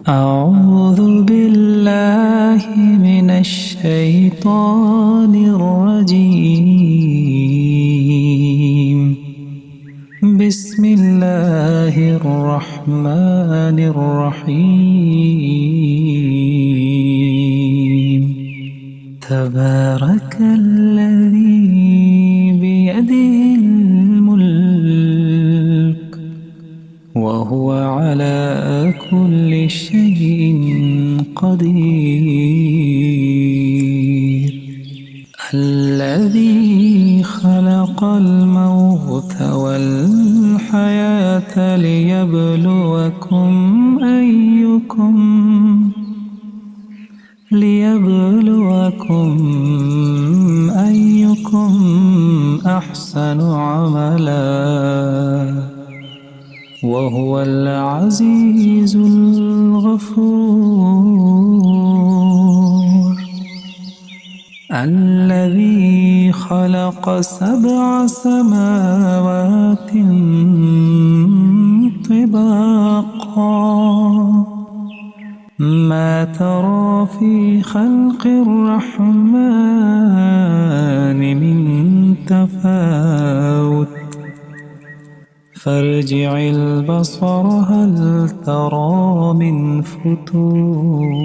أعوذ بالله من الشيطان الرجيم. بسم الله الرحمن الرحيم. تبارك الذي بيده الملك وهو على كل شيء قدير. الذي خلق الموت والحياة ليبلوكم أيكم أحسن عملا وهو العزيز الغفور. الذي خلق 7 سماوات طباقا ما ترى في خلق الرحمن من تفاوت فارجع البصر هل ترى من فتور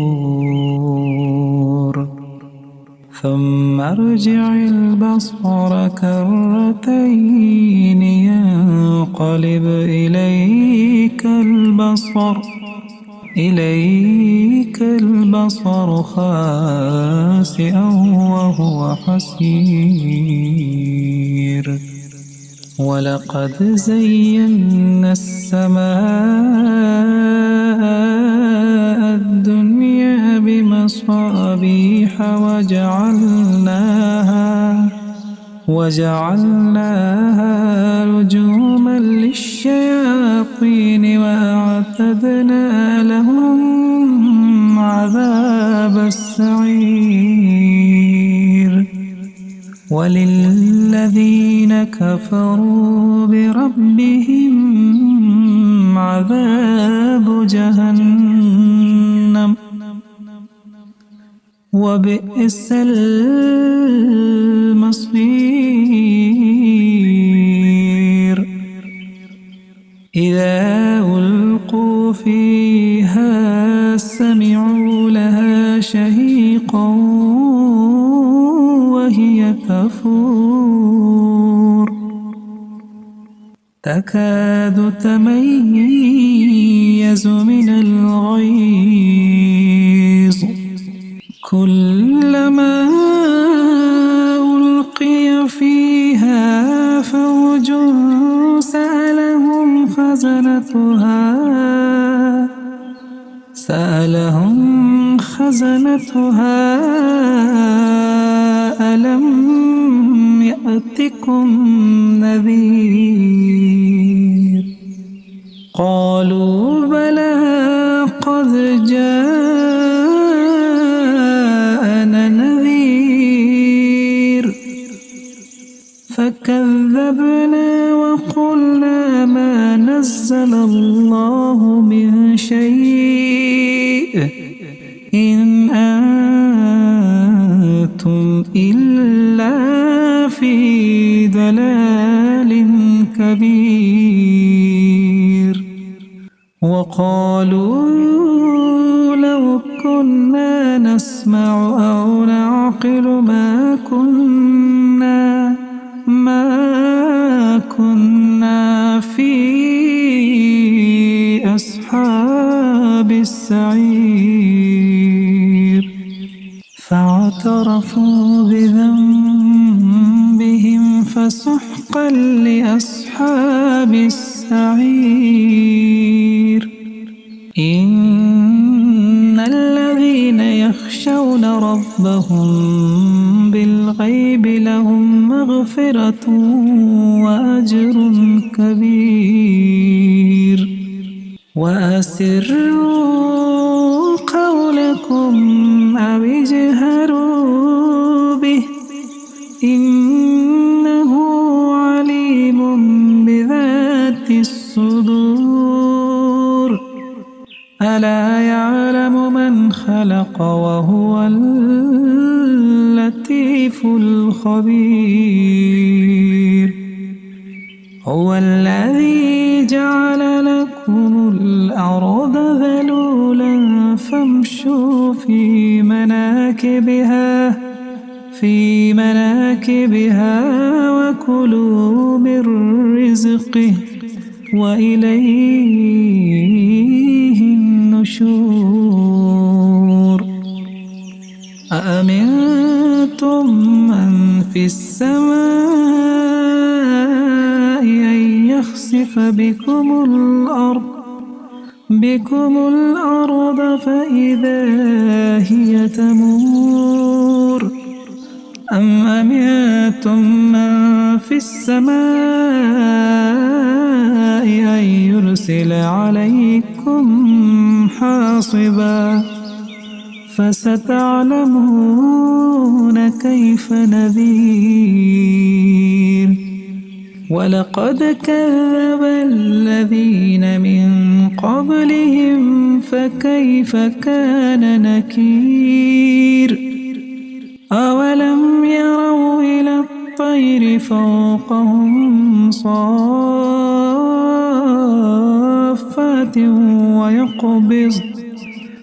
ثم ارجع البصر كرتين ينقلب إليك البصر خاسئا وهو حسير. ولقد زينا السماء الدنيا بمصابيح وجعلناها رجوما للشياطين وأعتدنا لهم عذاب السعير. وللذين كفروا بربهم عذاب جهنم وبئس المصير. إذا ألقوا فيها سمعوا لها شهيقا وهي تفور تكاد تميز من الغيظ كلما ألقي فيها فوج سألهم خزنتها ألم يأتكم نذير قالوا بلى قد جاءنا نذير فكذبنا وقلنا ما نزل الله من شيء إن أنتم إلا في ضلال كبير. وقالوا لو كنا نسمع أو نعقل ما كنا في أصحاب السعير. فاعترفوا بذنبهم فسحقا لأصحاب السعير. إن الذين يخشون ربهم بالغيب لهم مغفرة وأجر كبير. وأسروا قولكم أو اجهروا به إنه عليم بذات الصدور. ألا يعلم من خلق وهو اللطيف الخبير. هو الذي جعل لكم الأرض ذلولا فامشوا في مناكبها وكلوا من رزقه وإليه النشور. أأمنتم من في السماء أن يخسف بكم الأرض فإذا هي تمور. أم أمنتم من في السماء أن يرسل عليكم حاصبا فستعلمون كيف نذير. ولقد كذب الذين من قبلهم فكيف كان نكير. أولم يروا إلى الطير فوقهم صافات ويقبض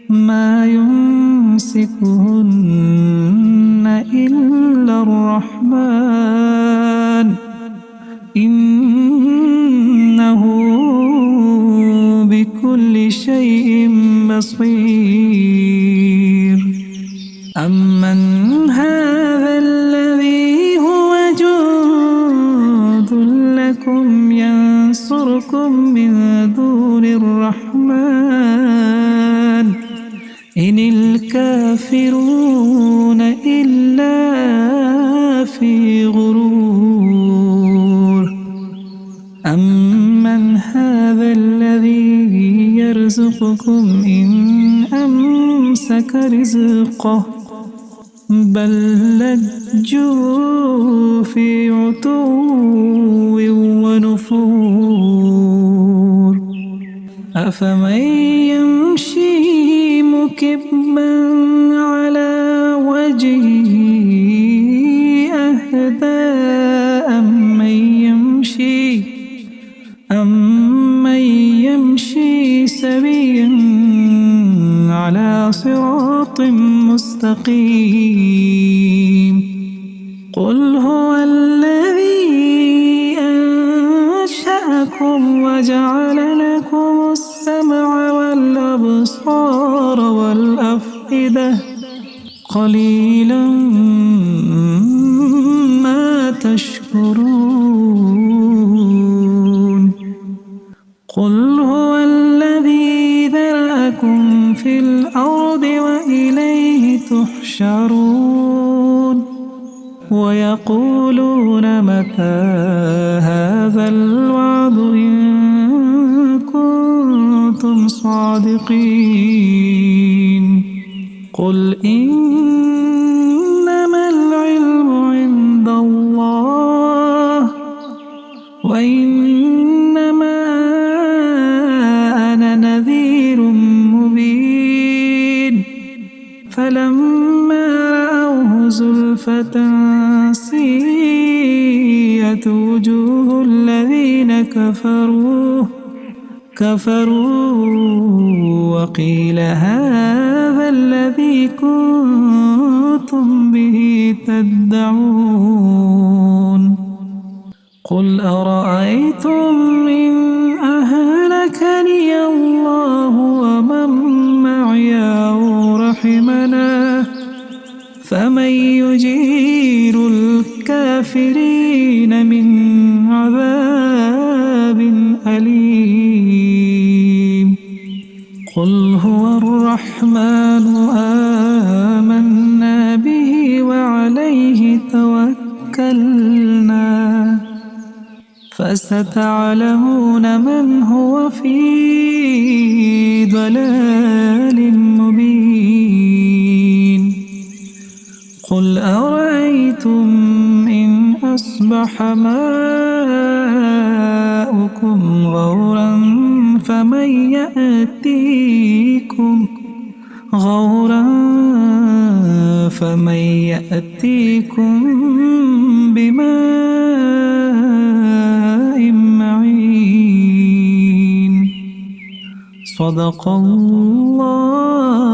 ما يمسكهن إلا الرحمن إنه بكل شيء بصير. أمن هذا الذي هو جند لكم ينصركم من دون الرحمن إن الكافرون إلا في غرور. أمن هذا الذي يرزقكم إن أمسك رزقه بل لجوا في عتو ونفور. أفمن يمشي مكبا على وجهه أهدى أمن يمشي سويا على صراط مستقيم. قل هو الذي أنشأكم وجعل لكم السمع والأبصار والأفئدة قليلا ما تشكرون. قل هو الذي ذرأكم في الأرض وإليه تحشرون. ويقولون متى هذا الوعد إن كنتم صادقين. قل إنما العلم عند الله وإنما أنا نذير مبين. فلما رأوه زلفة سيئت وجوه الذين كفروا وقيل هذا الذي كنتم به تدعون. قل أرأيتم إن أهلكني الله ومن معي أو رحمنا فمن يجير الكافرين من عذاب أليم. قل هو الرحمن آمنا به وعليه توكلنا فستعلمون من هو في ضلال مبين. قل أرأيتم إن أصبح ماؤكم غورا فمن غورا فمن يأتيكم بماء معين. صدق الله